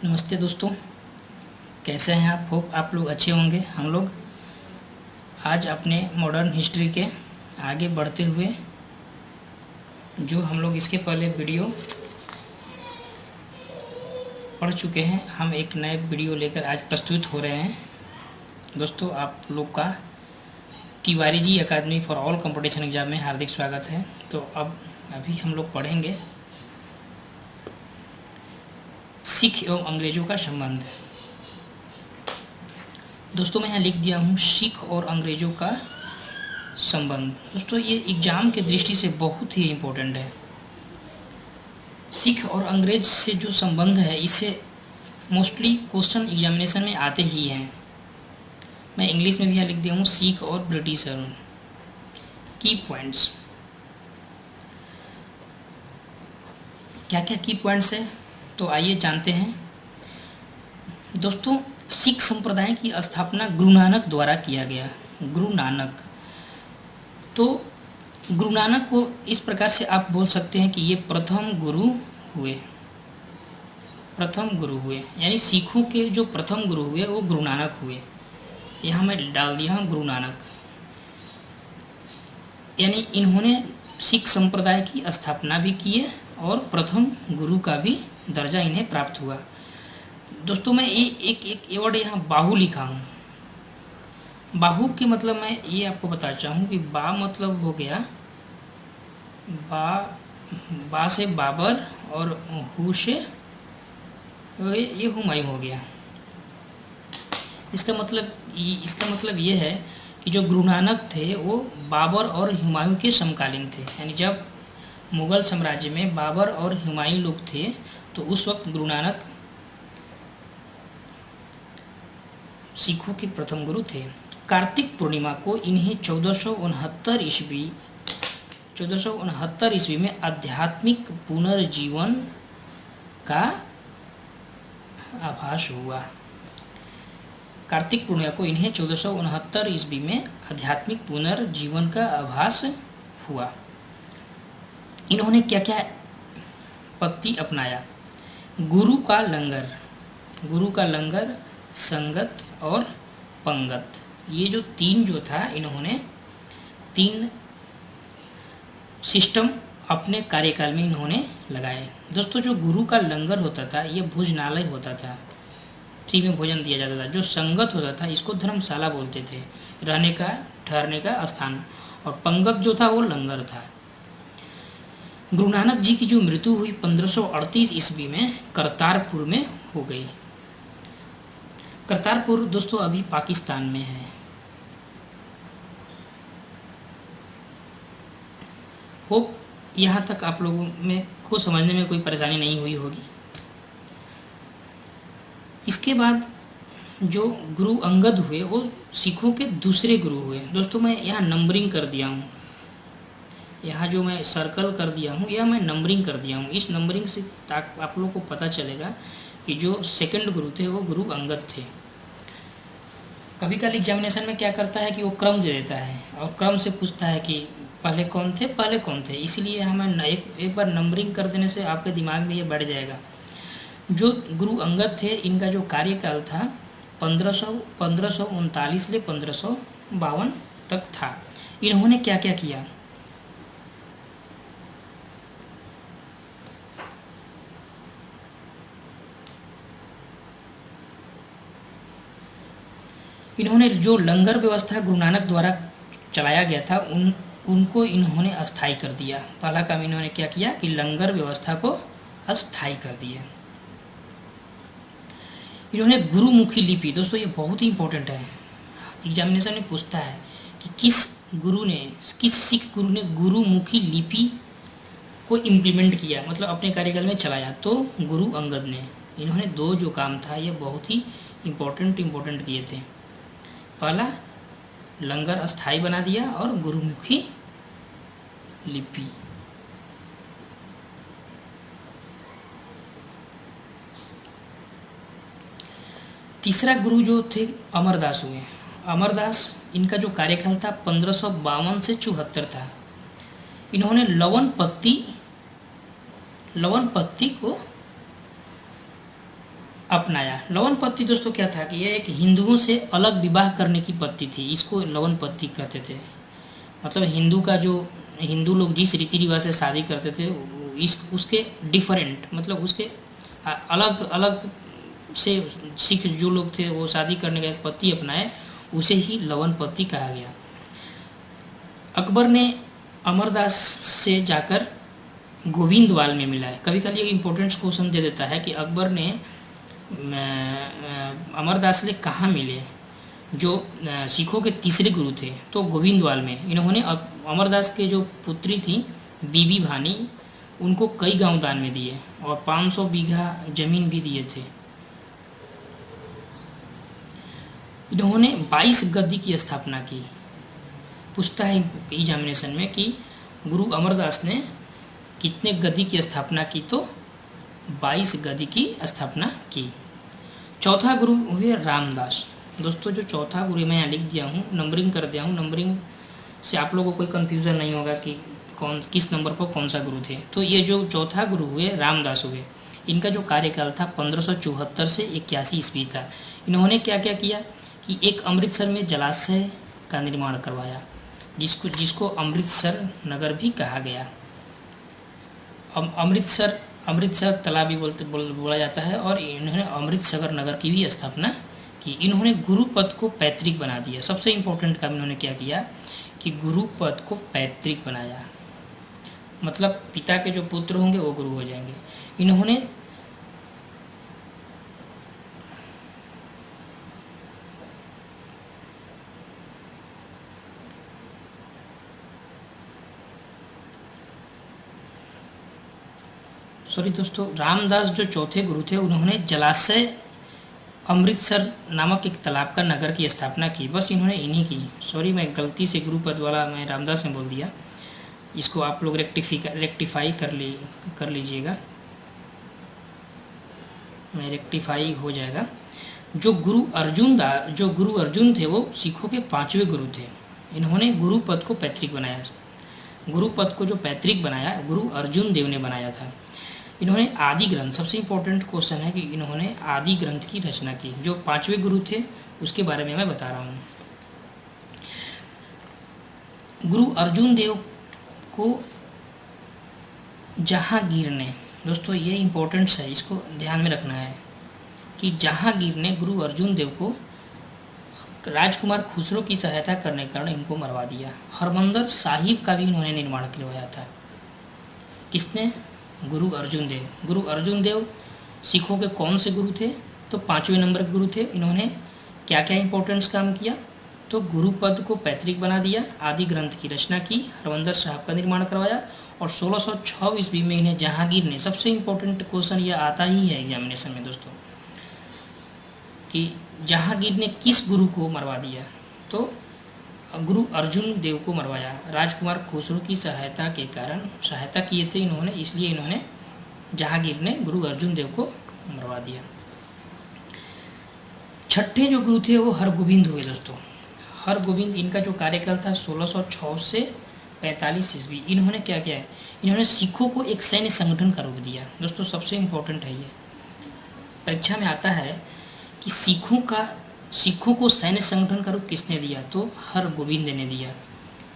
नमस्ते दोस्तों, कैसे हैं आप? होप आप लोग अच्छे होंगे। हम लोग आज अपने मॉडर्न हिस्ट्री के आगे बढ़ते हुए जो हम लोग इसके पहले वीडियो पढ़ चुके हैं, हम एक नए वीडियो लेकर आज प्रस्तुत हो रहे हैं। दोस्तों, आप लोग का तिवारी जी अकादमी फॉर ऑल कंपटीशन एग्जाम में हार्दिक स्वागत है। तो अभी हम लोग पढ़ेंगे सिख एवं अंग्रेजों का संबंध। दोस्तों, मैं यहाँ लिख दिया हूँ सिख और अंग्रेजों का संबंध। दोस्तों, ये एग्जाम के दृष्टि से बहुत ही इम्पोर्टेंट है। सिख और अंग्रेज से जो संबंध है, इससे मोस्टली क्वेश्चन एग्जामिनेशन में आते ही हैं। मैं इंग्लिश में भी यहाँ लिख दिया हूँ सिख और ब्रिटिशर। की पॉइंट्स, क्या क्या की पॉइंट्स है तो आइए जानते हैं। दोस्तों, सिख संप्रदाय की स्थापना गुरु नानक द्वारा किया गया। गुरु नानक, तो गुरु नानक को इस प्रकार से आप बोल सकते हैं कि ये प्रथम गुरु हुए। प्रथम गुरु हुए यानी सिखों के जो प्रथम गुरु हुए वो गुरु नानक हुए। यहाँ मैं डाल दिया हूँ गुरु नानक, यानी इन्होंने सिख संप्रदाय की स्थापना भी की है और प्रथम गुरु का भी दर्जा इन्हें प्राप्त हुआ। दोस्तों, मैं एक वर्ड यहाँ बाहु लिखा हूँ। बाहु के मतलब मैं ये आपको बताना चाहूँ कि बा मतलब हो गया बा से बाबर और हु से ये हुमायूं हो गया। इसका मतलब ये है कि जो गुरु नानक थे वो बाबर और हुमायूं के समकालीन थे। यानी जब मुग़ल साम्राज्य में बाबर और हुमायूं लोग थे तो उस वक्त गुरु नानक सिखों के प्रथम गुरु थे। कार्तिक पूर्णिमा को इन्हें 1469 ईस्वी में आध्यात्मिक पुनर्जीवन का आभास हुआ। कार्तिक पूर्णिमा को इन्हें 1469 ईस्वी में आध्यात्मिक पुनर्जीवन का आभास हुआ। इन्होंने क्या क्या पद्धति अपनाया? गुरु का लंगर, संगत और पंगत, ये जो तीन जो था, इन्होंने तीन सिस्टम अपने कार्यकाल में इन्होंने लगाए। दोस्तों, जो गुरु का लंगर होता था ये भोजनालय होता था, फ्री में भोजन दिया जाता था। जो संगत होता था इसको धर्मशाला बोलते थे, रहने का ठहरने का स्थान। और पंगत जो था वो लंगर था। गुरु नानक जी की जो मृत्यु हुई 1538 ईस्वी में करतारपुर में हो गई। करतारपुर दोस्तों अभी पाकिस्तान में है। होप यहाँ तक आप लोगों में को समझने में कोई परेशानी नहीं हुई होगी। इसके बाद जो गुरु अंगद हुए वो सिखों के दूसरे गुरु हुए। दोस्तों, मैं यहाँ नंबरिंग कर दिया हूँ, यहाँ जो मैं सर्कल कर दिया हूँ यह मैं नंबरिंग कर दिया हूँ। इस नंबरिंग से ताकि आप लोगों को पता चलेगा कि जो सेकंड गुरु थे वो गुरु अंगद थे। कभी कभी एग्जामिनेशन में क्या करता है कि वो क्रम दे देता है और क्रम से पूछता है कि पहले कौन थे। इसलिए हमें एक बार नंबरिंग कर देने से आपके दिमाग में ये बढ़ जाएगा। जो गुरु अंगद थे इनका जो कार्यकाल था 1539 से 1552 तक था। इन्होंने क्या क्या किया? इन्होंने जो लंगर व्यवस्था गुरु नानक द्वारा चलाया गया था उनको इन्होंने अस्थायी कर दिया। पहला काम इन्होंने क्या किया कि लंगर व्यवस्था को अस्थायी कर दिया। इन्होंने गुरुमुखी लिपि, दोस्तों ये बहुत ही इंपॉर्टेंट है, एग्जामिनेशन में पूछता है कि किस सिख गुरु ने गुरुमुखी लिपि को इम्प्लीमेंट किया, मतलब अपने कार्यकाल में चलाया। तो गुरु अंगद ने। इन्होंने दो जो काम था ये बहुत ही इम्पोर्टेंट किए थे। पहला लंगर अस्थायी बना दिया और गुरुमुखी लिपि। तीसरा गुरु जो थे अमरदास हुए। अमरदास, इनका जो कार्यकाल था 1552 से 74 था। इन्होंने लवन पत्ती को अपनाया। लवन पत्ती दोस्तों क्या था कि यह एक हिंदुओं से अलग विवाह करने की पत्ती थी, इसको लवन पत्ती कहते थे। मतलब हिंदू का जो हिंदू लोग जिस रीति रिवाज से शादी करते थे इस उसके डिफरेंट, मतलब उसके अलग अलग से सिख जो लोग थे वो शादी करने का एक पत्ती अपनाए, उसे ही लवन पत्ती कहा गया। अकबर ने अमरदास से जाकर गोविंदवाल में मिला है। कभी कभी एक इम्पोर्टेंट क्वेश्चन दे देता है कि अकबर ने अमरदास से कहाँ मिले, जो सिखों के तीसरे गुरु थे, तो गोविंदवाल में। इन्होंने अमरदास के जो पुत्री थी बीबी भानी, उनको कई गांव दान में दिए और 500 बीघा जमीन भी दिए थे। इन्होंने 22 गद्दी की स्थापना की। पूछता है एग्जामिनेशन में कि गुरु अमरदास ने कितने गद्दी की स्थापना की, तो 22 गद्दी की स्थापना की। चौथा गुरु हुए रामदास। दोस्तों जो चौथा गुरु मैं यहाँ लिख दिया हूँ, नंबरिंग कर दिया हूँ, नंबरिंग से आप लोगों को कोई कन्फ्यूज़न नहीं होगा कि कौन किस नंबर पर कौन सा गुरु थे। तो ये जो चौथा गुरु हुए रामदास हुए, इनका जो कार्यकाल था 1574 से 81 ईस्वी था। इन्होंने क्या क्या किया कि एक अमृतसर में जलाशय का निर्माण करवाया, जिसको अमृतसर नगर भी कहा गया। अमृतसर तालाब भी बोला जाता है। और इन्होंने अमृतसर नगर की भी स्थापना की। इन्होंने गुरु पद को पैतृक बना दिया। सबसे इम्पोर्टेंट काम इन्होंने क्या किया कि गुरु पद को पैतृक बनाया, मतलब पिता के जो पुत्र होंगे वो गुरु हो जाएंगे। इन्होंने दोस्तों रामदास जो चौथे गुरु थे, उन्होंने जलाशय अमृतसर नामक एक तालाब का नगर की स्थापना की। बस इन्होंने इन्हीं की। मैं गलती से गुरु पद वाला मैं रामदास ने बोल दिया, इसको आप लोग रेक्टिफाई कर लीजिएगा, मैं रेक्टिफाई हो जाएगा। जो गुरु अर्जुन थे वो सिखों के 5वें गुरु थे। इन्होंने गुरु पद को पैतृक बनाया। गुरु पद को जो पैतृक बनाया गुरु अर्जुन देव ने बनाया था। इन्होंने आदि ग्रंथ, सबसे इम्पोर्टेंट क्वेश्चन है कि इन्होंने आदि ग्रंथ की रचना की। जो 5वें गुरु थे उसके बारे में मैं बता रहा हूँ। गुरु अर्जुन देव को जहांगीर ने, दोस्तों ये इम्पोर्टेंट है, इसको ध्यान में रखना है कि जहांगीर ने गुरु अर्जुन देव को राजकुमार खुसरो की सहायता करने के कारण इनको मरवा दिया। हरमंदिर साहिब का भी इन्होंने निर्माण करवाया था। किसने? गुरु अर्जुन देव। गुरु अर्जुन देव सिखों के कौन से गुरु थे? तो 5वें नंबर के गुरु थे। इन्होंने क्या क्या इंपॉर्टेंस काम किया? तो गुरु पद को पैतृक बना दिया, आदि ग्रंथ की रचना की, हरमंदिर साहब का निर्माण करवाया और 1606 ईस्वी में इन्हें जहांगीर ने, सबसे इम्पोर्टेंट क्वेश्चन ये आता ही है एग्जामिनेशन में दोस्तों, कि जहांगीर ने किस गुरु को मरवा दिया? तो गुरु अर्जुन देव को मरवाया। राजकुमार खुसरो की सहायता के कारण, सहायता किए थे इन्होंने, इसलिए इन्होंने जहांगीर ने गुरु अर्जुन देव को मरवा दिया। छठे जो गुरु थे वो हरगोविंद हुए दोस्तों। हरगोविंद, इनका जो कार्यकाल था 1606 से 45 ईस्वी। इन्होंने क्या किया है? इन्होंने सिखों को एक सैन्य संगठन का रूप दिया। दोस्तों सबसे इम्पोर्टेंट है ये, परीक्षा में आता है कि सिखों को सैन्य संगठन का रूप किसने दिया? तो हरगोविंद ने दिया।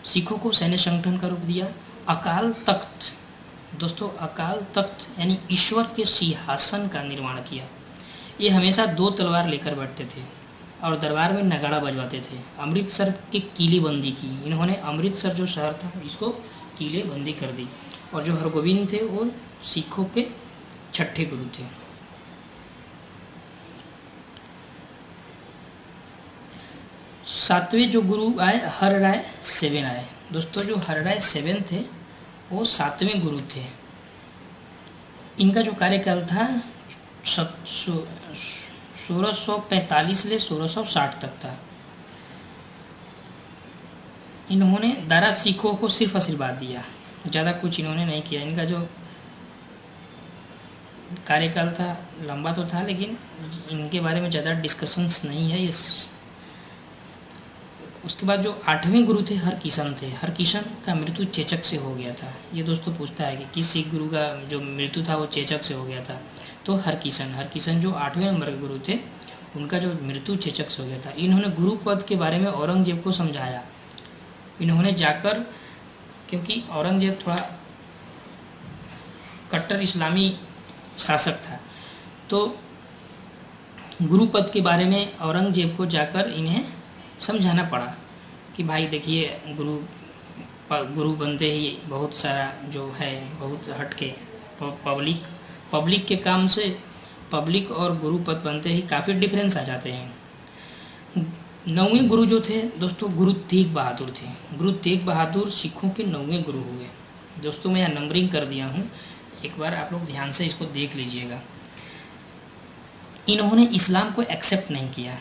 सिखों को सैन्य संगठन का रूप दिया। अकाल तख्त, दोस्तों अकाल तख्त यानी ईश्वर के सिंहासन का निर्माण किया। ये हमेशा 2 तलवार लेकर बैठते थे और दरबार में नगाड़ा बजवाते थे। अमृतसर के किलेबंदी की इन्होंने, अमृतसर जो शहर था इसको किलेबंदी कर दी। और जो हरगोविंद थे वो सिखों के छठे गुरु थे। सातवें जो गुरु आए हरराय 7 आए। दोस्तों जो हरराय 7 थे वो 7वें गुरु थे। इनका जो कार्यकाल था 1645 से 1660 तक था। इन्होंने दारा सिखों को सिर्फ आशीर्वाद दिया, ज़्यादा कुछ इन्होंने नहीं किया। इनका जो कार्यकाल था लंबा तो था, लेकिन इनके बारे में ज़्यादा डिस्कशंस नहीं है। ये उसके बाद जो 8वें गुरु थे हरकिशन थे। हरकिशन का मृत्यु चेचक से हो गया था। ये दोस्तों पूछता है कि किस सिख गुरु का जो मृत्यु था वो चेचक से हो गया था, तो हरकिशन जो 8वें नंबर के गुरु थे उनका जो मृत्यु चेचक से हो गया था। इन्होंने गुरु पद के बारे में औरंगजेब को समझाया। इन्होंने जाकर, क्योंकि औरंगजेब थोड़ा कट्टर इस्लामी शासक था, तो गुरु पद के बारे में औरंगजेब को जाकर इन्हें समझाना पड़ा कि भाई देखिए गुरु बनते ही बहुत सारा जो है बहुत हटके पब्लिक के काम से पब्लिक और गुरु पद बनते ही काफ़ी डिफरेंस आ जाते हैं। 9वें गुरु जो थे दोस्तों गुरु तेग बहादुर थे। गुरु तेग बहादुर सिखों के 9वें गुरु हुए। दोस्तों मैं यहाँ नंबरिंग कर दिया हूँ, एक बार आप लोग ध्यान से इसको देख लीजिएगा। इन्होंने इस्लाम को एक्सेप्ट नहीं किया।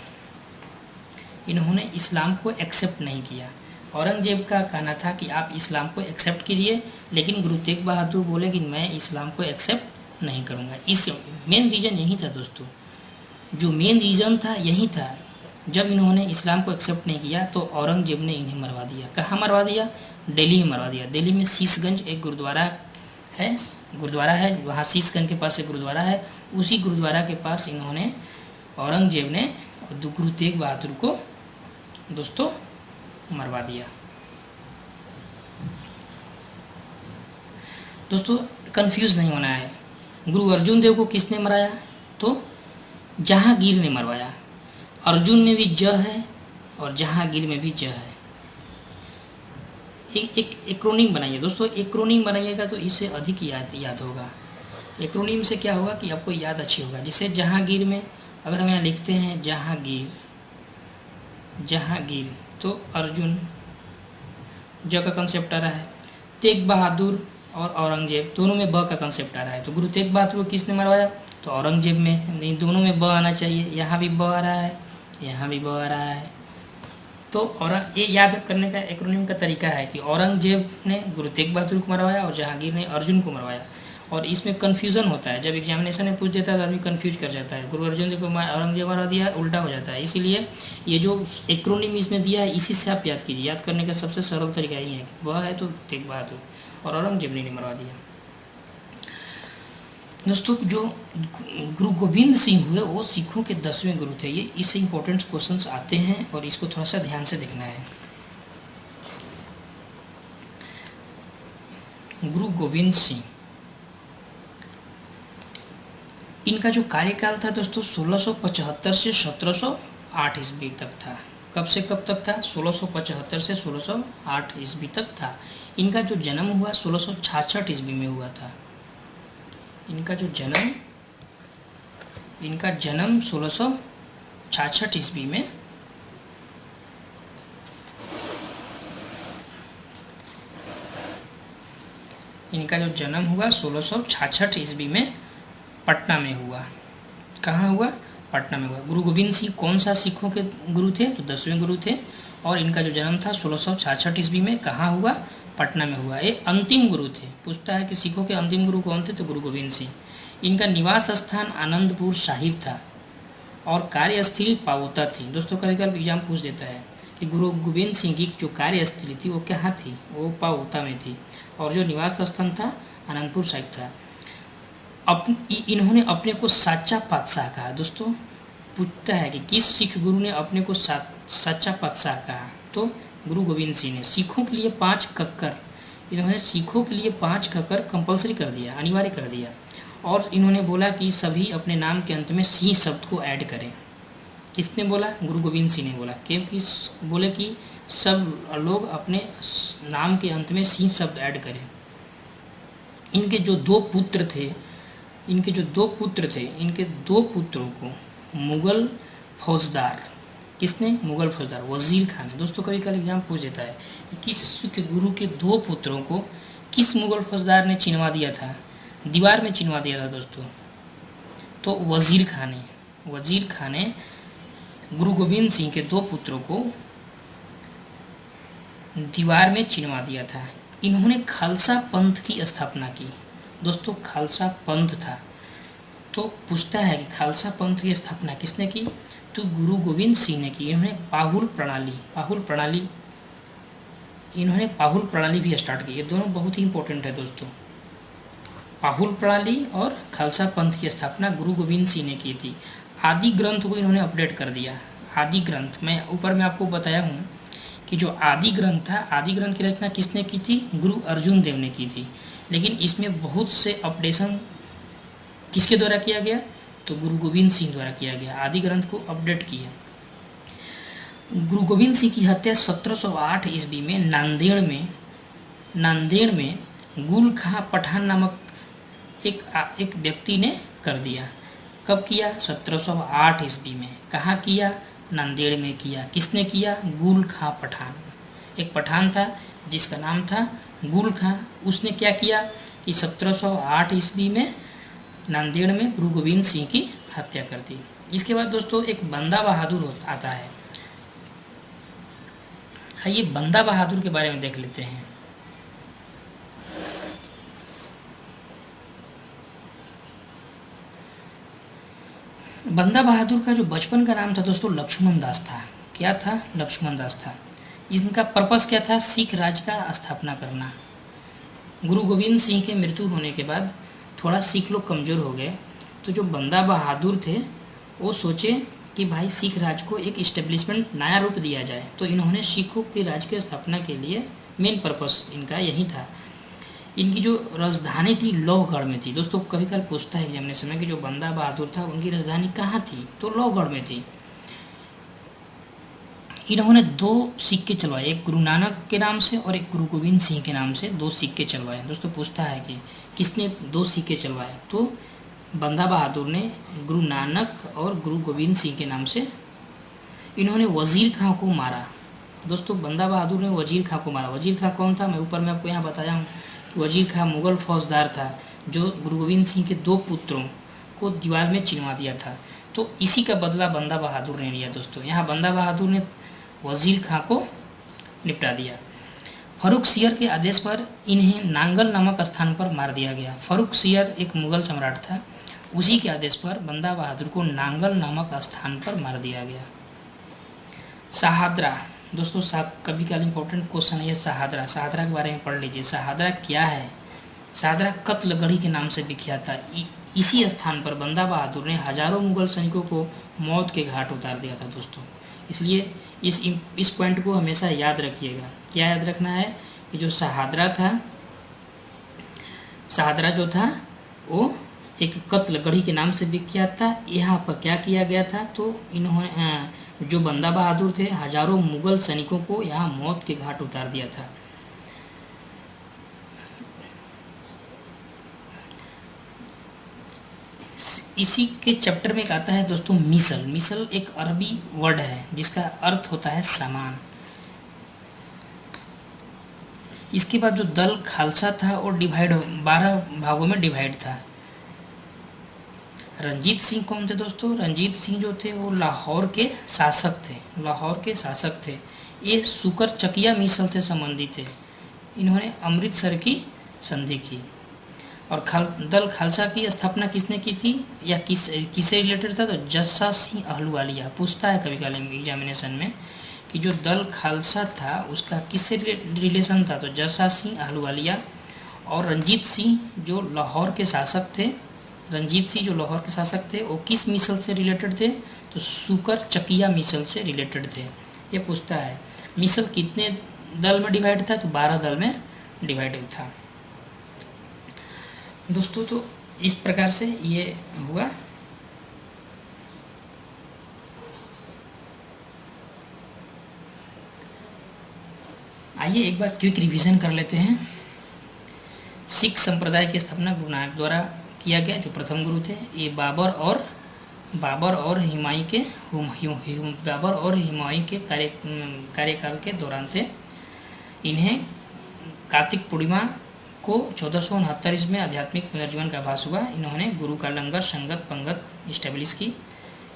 इन्होंने इस्लाम को एक्सेप्ट नहीं किया। औरंगजेब का कहना था कि आप इस्लाम को एक्सेप्ट कीजिए, लेकिन गुरु तेग बहादुर बोले कि मैं इस्लाम को एक्सेप्ट नहीं करूँगा। इस मेन रीज़न यही था दोस्तों, जो मेन रीज़न था यही था। जब इन्होंने इस्लाम को एक्सेप्ट नहीं किया तो औरंगजेब ने इन्हें मरवा दिया। कहाँ मरवा दिया? दिल्ली में मरवा दिया। दिल्ली में शीशगंज एक गुरुद्वारा है, वहाँ शीशगंज के पास एक गुरुद्वारा है। उसी गुरुद्वारा के पास इन्होंने औरंगजेब ने गुरु तेग बहादुर को दोस्तों मरवा दिया। दोस्तों कंफ्यूज नहीं होना है। गुरु अर्जुन देव को किसने मराया? तो जहांगीर ने मरवाया। अर्जुन में भी ज है और जहांगीर में भी ज है। एक एक्रोनिम बनाइए दोस्तों, एक्रोनिम बनाइएगा तो इससे अधिक याद होगा। एक्रोनिम से क्या होगा कि आपको याद अच्छी होगा। जैसे जहांगीर में अगर हम यहाँ लिखते हैं जहांगीर तो अर्जुन ज का कंसेप्ट आ रहा है। तेग बहादुर और औरंगजेब दोनों में ब का कंसेप्ट आ रहा है। तो गुरु तेग बहादुर को किसने मरवाया? तो औरंगजेब में। नहीं, दोनों में ब आना चाहिए। यहाँ भी ब आ रहा है, यहाँ भी ब आ रहा है। तो और ये याद करने का एक्रोनिम का तरीका है कि औरंगजेब ने गुरु तेग बहादुर को मरवाया और जहांगीर ने अर्जुन को मरवाया। और इसमें कन्फ्यूज़न होता है, जब एग्जामिनेशन में पूछ देता है तो आदमी कन्फ्यूज कर जाता है। गुरु अर्जुन को औरंगजेब मरवा दिया, उल्टा हो जाता है। इसीलिए ये जो एक्रोनिम इसमें दिया है इसी से आप याद कीजिए। याद करने का सबसे सरल तरीका यही है कि वह है तो तेग बहादुर और औरंगजेब ने मरवा दिया। दोस्तों जो गुरु गोविंद सिंह हुए वो सिखों के 10वें गुरु थे। ये इससे इंपॉर्टेंट क्वेश्चंस आते हैं और इसको थोड़ा सा ध्यान से देखना है। गुरु गोविंद सिंह, इनका जो कार्यकाल था दोस्तों 1675 से 1708 ईस्वी तक था। कब से कब तक था? 1675 से 1608 ईस्वी तक था। इनका जो जन्म हुआ 1666 ईस्वी में हुआ था। इनका जन्म 1666 ईस्वी में इनका जो जन्म हुआ 1666 ईस्वी में पटना में हुआ। कहाँ हुआ? पटना में हुआ। गुरु गोविंद सिंह कौन सा सिखों के गुरु थे? तो 10वें गुरु थे। और इनका जो जन्म था 1666 ईस्वी में कहाँ हुआ? पटना में हुआ। ये अंतिम गुरु थे। पूछता है कि सिखों के अंतिम गुरु कौन थे? तो गुरु गोविंद सिंह। इनका निवास स्थान आनंदपुर साहिब था और कार्यस्थली पावोता थी। दोस्तों कभी कभी एग्जाम पूछ देता है कि गुरु गोविंद सिंह की जो कार्यस्थली थी वो कहाँ थी? वो पावोता में थी। और जो निवास स्थान था आनंदपुर साहिब था। इन्होंने अपने को सच्चा पातशाह कहा। दोस्तों पूछता है कि किस सिख गुरु ने अपने को सच्चा पातशाह कहा? तो गुरु गोविंद सिंह ने। सिखों के लिए 5 कक्कर, इन्होंने सिखों के लिए 5 कक्कर कंपलसरी कर दिया, अनिवार्य कर दिया। और इन्होंने बोला कि सभी अपने नाम के अंत में सिंह शब्द को ऐड करें। किसने बोला? गुरु गोविंद सिंह ने बोला। क्योंकि बोले कि सब लोग अपने नाम के अंत में सिंह शब्द ऐड करें। इनके जो 2 पुत्र थे, इनके दो पुत्रों को मुगल फौजदार, किसने? मुगल फौजदार वजीर खान ने। दोस्तों कभी कभी एग्जाम पूछ देता है किस सिख गुरु के 2 पुत्रों को किस मुगल फौजदार ने चिनवा दिया था? दीवार में चिनवा दिया था दोस्तों। तो वजीर खान ने गुरु गोविंद सिंह के 2 पुत्रों को दीवार में चिनवा दिया था। इन्होंने खालसा पंथ की स्थापना की। दोस्तों खालसा पंथ था। तो पूछता है कि खालसा पंथ की स्थापना किसने की? तो गुरु गोविंद सिंह ने की। इन्होंने पाहुल प्रणाली भी स्टार्ट की। ये दोनों बहुत ही इंपॉर्टेंट है दोस्तों। पाहुल प्रणाली और खालसा पंथ की स्थापना गुरु गोविंद सिंह ने की थी। आदि ग्रंथ को इन्होंने अपडेट कर दिया। आदि ग्रंथ मैं ऊपर में आपको बताया हूँ कि जो आदि ग्रंथ था, आदि ग्रंथ की रचना किसने की थी? गुरु अर्जुन देव ने की थी। लेकिन इसमें बहुत से अपडेशन किसके द्वारा किया गया? तो गुरु गोविंद सिंह द्वारा किया गया। आदि ग्रंथ को अपडेट किया। गुरु गोविंद सिंह की हत्या 1708 ईस्वी में नांदेड़ में गुल खां पठान नामक एक व्यक्ति ने कर दिया। कब किया? 1708 ईस्वी में। कहाँ किया? नांदेड़ में किया। किसने किया? गुल खां पठान। एक पठान था जिसका नाम था गुल खां। उसने क्या किया कि 1708 ईस्वी में नांदेड़ में गुरु गोविंद सिंह की हत्या कर दी। इसके बाद दोस्तों एक बंदा बहादुर आता है। आइए बंदा बहादुर के बारे में देख लेते हैं। बंदा बहादुर का जो बचपन का नाम था दोस्तों लक्ष्मण दास था। क्या था? लक्ष्मण दास था। इनका पर्पस क्या था? सिख राज का स्थापना करना। गुरु गोविंद सिंह के मृत्यु होने के बाद थोड़ा सिख लोग कमज़ोर हो गए, तो जो बंदा बहादुर थे वो सोचे कि भाई सिख राज को एक इस्टेब्लिशमेंट नया रूप दिया जाए। तो इन्होंने सिखों के राज की स्थापना के लिए मेन पर्पस इनका यही था। इनकी जो राजधानी थी लोहगढ़ में थी। दोस्तों कभी कभी पूछता है एग्जामिनेशन में कि जो बंदा बहादुर था उनकी राजधानी कहाँ थी? तो लोहगढ़ में थी। इन्होंने 2 सिक्के चलवाए, एक गुरु नानक के नाम से और एक गुरु गोविंद सिंह के नाम से 2 सिक्के चलवाए। दोस्तों पूछता है कि किसने 2 सिक्के चलवाए? तो बंदा बहादुर ने गुरु नानक और गुरु गोविंद सिंह के नाम से। इन्होंने वजीर खां को मारा। दोस्तों बंदा बहादुर ने वजीर खां को मारा। वजीर खां कौन था? मैं ऊपर में आपको यहाँ बताया हूँ कि वजीर खां मुगल फौजदार था जो गुरु गोविंद सिंह के 2 पुत्रों को दीवार में चिनवा दिया था। तो इसी का बदला बंदा बहादुर ने लिया। दोस्तों यहाँ बंदा बहादुर ने वजीर खां को निपटा दिया। फर्रुख सियर के आदेश पर इन्हें नांगल नामक स्थान पर मार दिया गया। फर्रुख सियर एक मुगल सम्राट था, उसी के आदेश पर बंदा बहादुर को नांगल नामक स्थान पर मार दिया गया। शहादरा। दोस्तों कभी कभी इंपॉर्टेंट क्वेश्चन है ये शहादरा। शहादरा के बारे में पढ़ लीजिए। शहादरा क्या है? शहादरा कत्लगढ़ी के नाम से विख्यात था। इसी स्थान पर बंदा बहादुर ने हजारों मुगल सैनिकों को मौत के घाट उतार दिया था दोस्तों। इसलिए इस पॉइंट को हमेशा याद रखिएगा। क्या याद रखना है कि जो शहादरा जो था वो एक कत्लगढ़ी के नाम से विख्यात था। यहाँ पर क्या किया गया था? तो इन्होंने जो बंदा बहादुर थे हजारों मुगल सैनिकों को यहाँ मौत के घाट उतार दिया था। इसी के चैप्टर में एक आता है दोस्तों मिसल। मिसल एक अरबी वर्ड है जिसका अर्थ होता है सामान। इसके बाद जो दल खालसा था वो 12 भागों में डिवाइड था। रंजीत सिंह कौन थे दोस्तों? रंजीत सिंह जो थे वो लाहौर के शासक थे। ये सुकर चकिया मिसल से संबंधित थे। इन्होंने अमृतसर की संधि की। और दल खालसा की स्थापना किसने की थी या किससे रिलेटेड था? तो जस्सा सिंह अहलुवालिया। पूछता है कभी कभी एग्जामिनेशन में कि जो दल खालसा था उसका किससे रिलेशन था? तो जस्सा सिंह अहलुवालिया। और रंजीत सिंह जो लाहौर के शासक थे वो किस मिसल से रिलेटेड थे? तो सुकर चकिया मिसल से रिलेटेड थे। ये पूछता है। मिसल कितने दल में डिवाइड था? तो 12 दल में डिवाइडेड था दोस्तों। तो इस प्रकार से ये हुआ। आइए एक बार क्विक रिवीजन कर लेते हैं। सिख संप्रदाय की स्थापना गुरु नानक द्वारा किया गया, जो प्रथम गुरु थे। ये बाबर और हुमायूं के कार्यकाल के दौरान थे। इन्हें कार्तिक पूर्णिमा को 1469 ईस्वी में आध्यात्मिक पुनर्जीवन का आभास हुआ। इन्होंने गुरु का लंगर संगत पंगत इस्टेब्लिश की।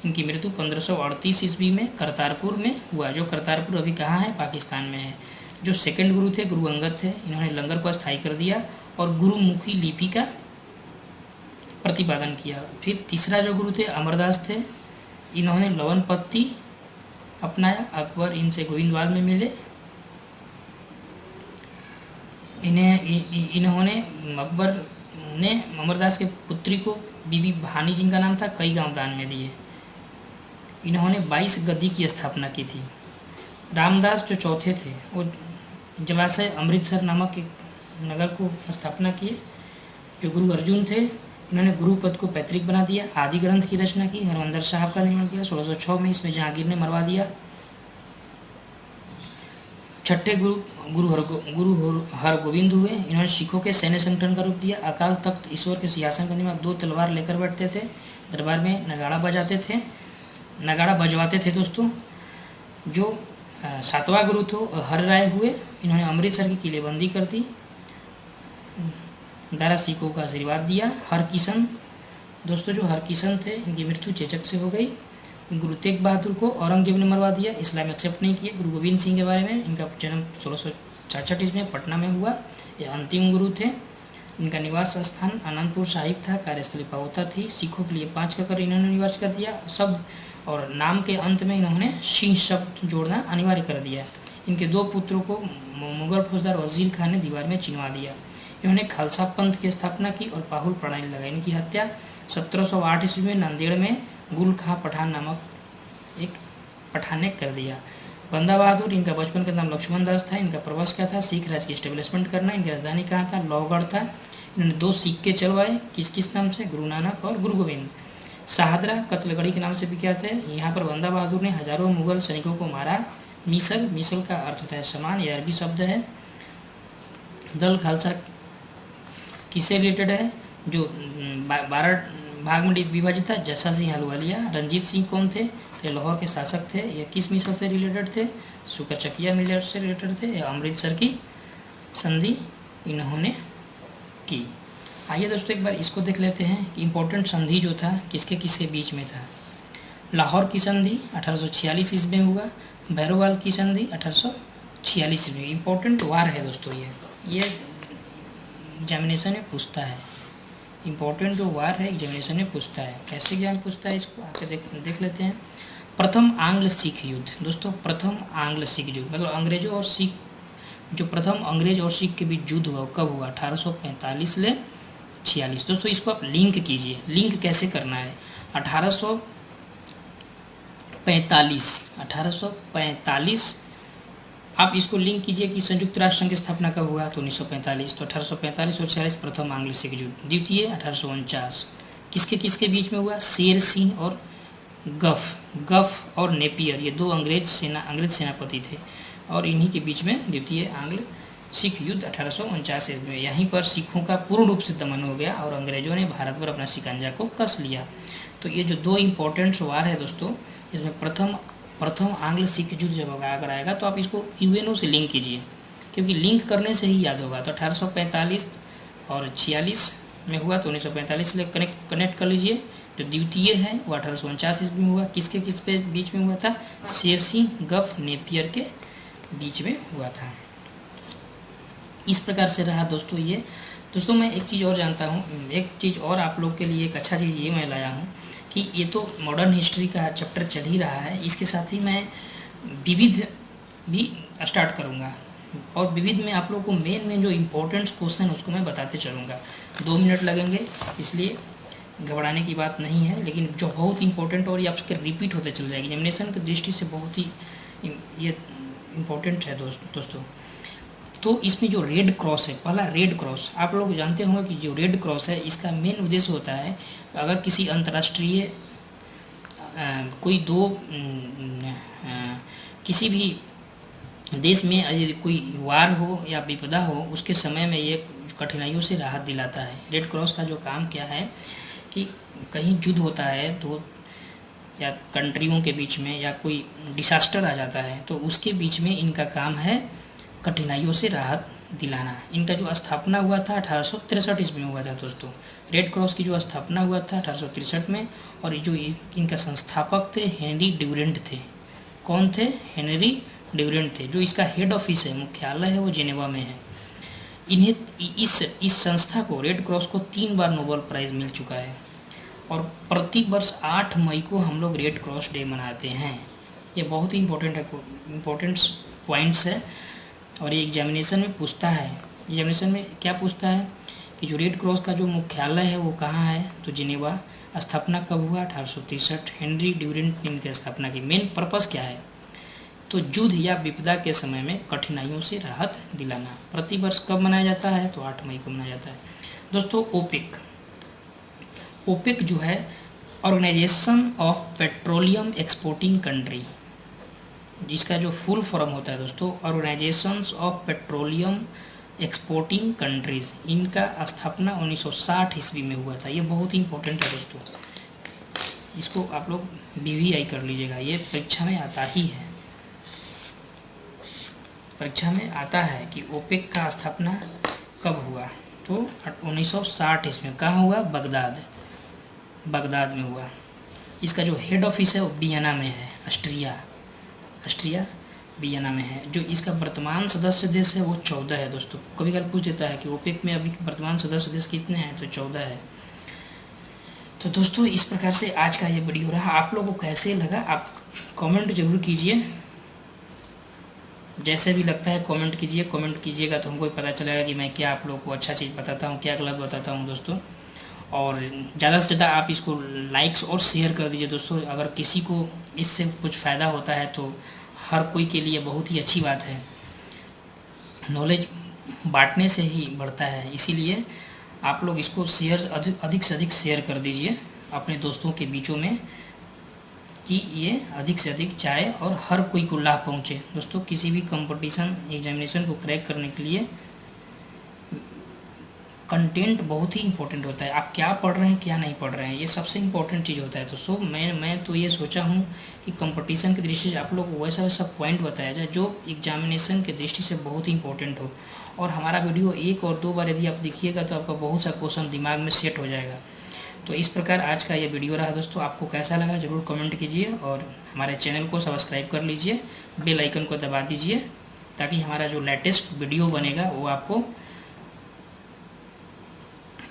इनकी मृत्यु 1538 ईस्वी में करतारपुर में हुआ, जो करतारपुर अभी कहाँ है? पाकिस्तान में है। जो सेकंड गुरु थे गुरु अंगद थे। इन्होंने लंगर को स्थायी कर दिया और गुरुमुखी लिपि का प्रतिपादन किया। फिर तीसरा जो गुरु थे अमरदास थे। इन्होंने लवन पत्ती अपनाया। अकबर इनसे गोविंदवाल में मिले। इन्होंने अकबर ने अमरदास के पुत्री को बीबी भानी जिनका नाम था कई गांव दान में दिए। इन्होंने 22 गद्दी की स्थापना की थी। रामदास जो चौथे थे वो जलाशय अमृतसर नामक एक नगर को स्थापना किए। जो गुरु अर्जुन थे इन्होंने गुरु पद को पैतृक बना दिया। आदि ग्रंथ की रचना की। हरमंदर साहब का निर्माण किया 1606 में। इसमें जहांगीर ने मरवा दिया। छठे गुरु हरगोविंद हुए। इन्होंने सिखों के सैन्य संगठन का रूप दिया। अकाल तख्त ईश्वर के सिंहासन का निर्माण 2 तलवार लेकर बैठते थे। दरबार में नगाड़ा बजवाते थे दोस्तों। जो 7वां गुरु थे हर राय हुए। इन्होंने अमृतसर की किलेबंदी कर दी। दारा सिखों का आशीर्वाद दिया। हरकिशन दोस्तों जो हरकिशन थे इनकी मृत्यु चेचक से हो गई। गुरु तेग बहादुर को औरंगजेब ने मरवा दिया। इस्लाम एक्सेप्ट नहीं किए। गुरु गोविंद सिंह के बारे में, इनका जन्म 1666 में पटना में हुआ। ये अंतिम गुरु थे। इनका निवास स्थान आनंदपुर साहिब था। कार्यस्थली पावता थी। सिखों के लिए 5 का कर इन्होंने निवास कर दिया। शब्द और नाम के अंत में इन्होंने सिंह शब्द जोड़ना अनिवार्य कर दिया। इनके 2 पुत्रों को मुगल फौजदार वजीर खान ने दीवार में चिनवा दिया। इन्होंने खालसा पंथ की स्थापना की और पाहुल प्रणाली लगाई। इनकी हत्या 1708 ईस्वी में नांदेड़ में गुल खां पठान नामक एक पठान ने कर दिया। बंदा बहादुर इनका बचपन का नाम लक्ष्मण दास था। इनका प्रवास क्या था? सिख राज की स्टेब्लिशमेंट करना। इनकी राजधानी कहाँ था? लोहगढ़ था। इन्होंने 2 सिक्के चलवाए। किस किस नाम से? गुरु नानक और गुरु गोविंद। शाहदरा कत्लगढ़ी के नाम से विख्यात है। यहाँ पर बंदा बहादुर ने हजारों मुगल सैनिकों को मारा। मिसल का अर्थ होता है समान, यह अरबी शब्द है। दल खालसा किससे रिलेटेड है? जो 12 भाग में विभाजित था। जसा सिंह अहलुवालिया। रंजीत सिंह कौन थे? तो लाहौर के शासक थे। यह किस मिसल से रिलेटेड थे? सुकचकिया मिलर से रिलेटेड थे। यह अमृतसर की संधि इन्होंने की। आइए दोस्तों एक बार इसको देख लेते हैं कि इम्पोर्टेंट संधि जो था किसके किसके बीच में था। लाहौर की संधि 1846 ईस्वी में हुआ। भैरोवाल की संधि 1846 ईस्वी में। इम्पोर्टेंट वार है दोस्तों। ये एग्जामिनेशन में पूछता है। इम्पोर्टेंट जो वार है एग्जामिनेशन में पूछता है। कैसे एग्जाम पूछता है इसको आके देख लेते हैं। प्रथम आंग्ल सिख युद्ध दोस्तों। प्रथम आंग्ल सिख युद्ध मतलब अंग्रेजों और सिख, जो प्रथम अंग्रेज और सिख के बीच युद्ध हुआ कब हुआ? 1845 ले 46। दोस्तों इसको आप लिंक कीजिए। लिंक कैसे करना है? 1845 आप इसको लिंक कीजिए कि संयुक्त राष्ट्र संघ की स्थापना कब हुआ? तो 1945। तो 1845 और 46 प्रथम आंग्ल सिख युद्ध। द्वितीय 1849 किसके किसके बीच में हुआ? शेर सिंह और गफ और नेपियर, ये 2 अंग्रेज सेनापति थे और इन्हीं के बीच में द्वितीय आंग्ल सिख युद्ध 1849 में। यहीं पर सिखों का पूर्ण रूप से दमन हो गया और अंग्रेजों ने भारत पर अपना शिकंजा को कस लिया। तो ये जो 2 इम्पोर्टेंट वार है दोस्तों, इसमें प्रथम आंग्ल सिख युद्ध जब अगर आएगा तो आप इसको यूएनओ से लिंक कीजिए, क्योंकि लिंक करने से ही याद होगा। तो 1845 और 46 में हुआ तो 1945 से कनेक्ट कर लीजिए। जो द्वितीय है वो 1849 ईस्वी में हुआ। किसके किस पे बीच में हुआ था? शेर सिंह गफ नेपियर के बीच में हुआ था। इस प्रकार से रहा दोस्तों ये। दोस्तों मैं एक चीज़ और जानता हूँ, एक चीज़ और आप लोग के लिए एक अच्छा चीज़ ये मैं लाया हूँ कि ये तो मॉडर्न हिस्ट्री का चैप्टर चल ही रहा है, इसके साथ ही मैं विविध भी स्टार्ट करूँगा और विविध में आप लोगों को मेन जो इम्पोर्टेंट क्वेश्चन उसको मैं बताते चलूँगा। 2 मिनट लगेंगे, इसलिए घबराने की बात नहीं है, लेकिन जो बहुत इंपॉर्टेंट और ये आपके रिपीट होते चल जाएगी एग्जामिनेशन की दृष्टि से बहुत ही ये इम्पोर्टेंट है दोस्तों। तो इसमें जो रेड क्रॉस है, पहला रेड क्रॉस, आप लोग जानते होंगे कि जो रेड क्रॉस है इसका मेन उद्देश्य होता है अगर किसी अंतर्राष्ट्रीय कोई किसी भी देश में यदि कोई वार हो या विपदा हो उसके समय में ये कठिनाइयों से राहत दिलाता है। रेड क्रॉस का जो काम क्या है कि कहीं युद्ध होता है तो या कंट्रियों के बीच में या कोई डिसास्टर आ जाता है तो उसके बीच में इनका काम है कठिनाइयों से राहत दिलाना। इनका जो स्थापना हुआ था 1863 ईस्वी में हुआ था दोस्तों। रेड क्रॉस की जो स्थापना हुआ था 1863 में, और जो इनका संस्थापक थे हेनरी ड्यूरेंट थे। कौन थे? हेनरी ड्यूरेंट थे। जो इसका हेड ऑफिस है, मुख्यालय है, वो जिनेवा में है। इन्हें इस संस्था को, रेड क्रॉस को 3 बार नोबेल प्राइज़ मिल चुका है। और प्रति वर्ष 8 मई को हम लोग रेड क्रॉस डे मनाते हैं। ये बहुत ही इम्पोर्टेंट पॉइंट्स है और ये एग्जामिनेशन में पूछता है। एग्जामिनेशन में क्या पूछता है कि जो रेड क्रॉस का जो मुख्यालय है वो कहाँ है, तो जिनेवा। स्थापना कब हुआ, 1863। हेनरी ड्यूरेंट इनकी स्थापना की। मेन पर्पस क्या है, तो युद्ध या विपदा के समय में कठिनाइयों से राहत दिलाना। प्रति वर्ष कब मनाया जाता है, तो 8 मई को मनाया जाता है। दोस्तों ओपेक, ओपेक जो है organization of petroleum exporting country, जिसका जो फुल फॉर्म होता है दोस्तों organizations of petroleum exporting countries, इनका स्थापना 1960 ईस्वी में हुआ था। ये बहुत ही इंपॉर्टेंट है दोस्तों, इसको आप लोग BVI कर लीजिएगा, ये परीक्षा में आता ही है। परीक्षा में आता है कि ओपेक का स्थापना कब हुआ, तो 1960 ईस्वी में। कहाँ हुआ, बगदाद में हुआ। इसका जो हेड ऑफिस है वो वियना में है, ऑस्ट्रिया वियना में है। जो इसका वर्तमान सदस्य देश है वो 14 है दोस्तों। कभी कभी पूछ देता है कि ओपेक में अभी वर्तमान सदस्य देश कितने हैं, तो 14 है। तो दोस्तों इस प्रकार से आज का ये वीडियो रहा। आप लोगों को कैसे लगा आप कमेंट जरूर कीजिए, जैसे भी लगता है कमेंट कीजिए। कमेंट कीजिएगा तो हमको पता चलेगा कि मैं क्या आप लोगों को अच्छा चीज़ बताता हूँ, क्या गलत बताता हूँ दोस्तों। और ज़्यादा से ज़्यादा आप इसको लाइक्स और शेयर कर दीजिए दोस्तों। अगर किसी को इससे कुछ फ़ायदा होता है तो हर कोई के लिए बहुत ही अच्छी बात है। नॉलेज बांटने से ही बढ़ता है, इसीलिए आप लोग इसको अधिक से अधिक शेयर कर दीजिए अपने दोस्तों के बीचों में, कि ये अधिक से अधिक जाए और हर कोई को लाभ पहुँचे। दोस्तों किसी भी कंपटीशन एग्जामिनेशन को क्रैक करने के लिए कंटेंट बहुत ही इंपॉर्टेंट होता है। आप क्या पढ़ रहे हैं क्या नहीं पढ़ रहे हैं, ये सबसे इम्पोर्टेंट चीज़ होता है। तो मैं तो ये सोचा हूँ कि कंपटीशन की दृष्टि से आप लोग को वैसा पॉइंट बताया जाए जो एग्जामिनेशन की दृष्टि से बहुत ही इंपॉर्टेंट हो। और हमारा वीडियो 1 और 2 बार यदि आप देखिएगा तो आपका बहुत सा क्वेश्चन दिमाग में सेट हो जाएगा। तो इस प्रकार आज का ये वीडियो रहा दोस्तों। आपको कैसा लगा ज़रूर कमेंट कीजिए और हमारे चैनल को सब्सक्राइब कर लीजिए, बेल आइकन को दबा दीजिए, ताकि हमारा जो लेटेस्ट वीडियो बनेगा वो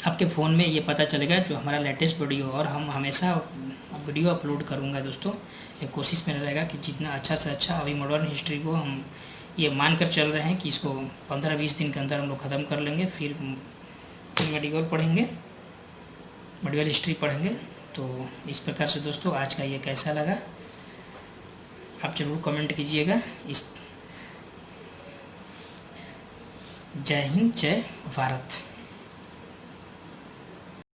आपके फ़ोन में ये पता चलेगा जो हमारा लेटेस्ट वीडियो। और हम हमेशा वीडियो अपलोड करूँगा दोस्तों। ये कोशिश में रहेगा कि जितना अच्छा से अच्छा, अभी मॉडर्न हिस्ट्री को हम ये मान कर चल रहे हैं कि इसको 15-20 दिन के अंदर हम लोग ख़त्म कर लेंगे। फिर मेडिकल पढ़ेंगे, मेडिकल हिस्ट्री पढ़ेंगे। तो इस प्रकार से दोस्तों आज का ये कैसा लगा आप ज़रूर कमेंट कीजिएगा। जय हिंद, जय भारत।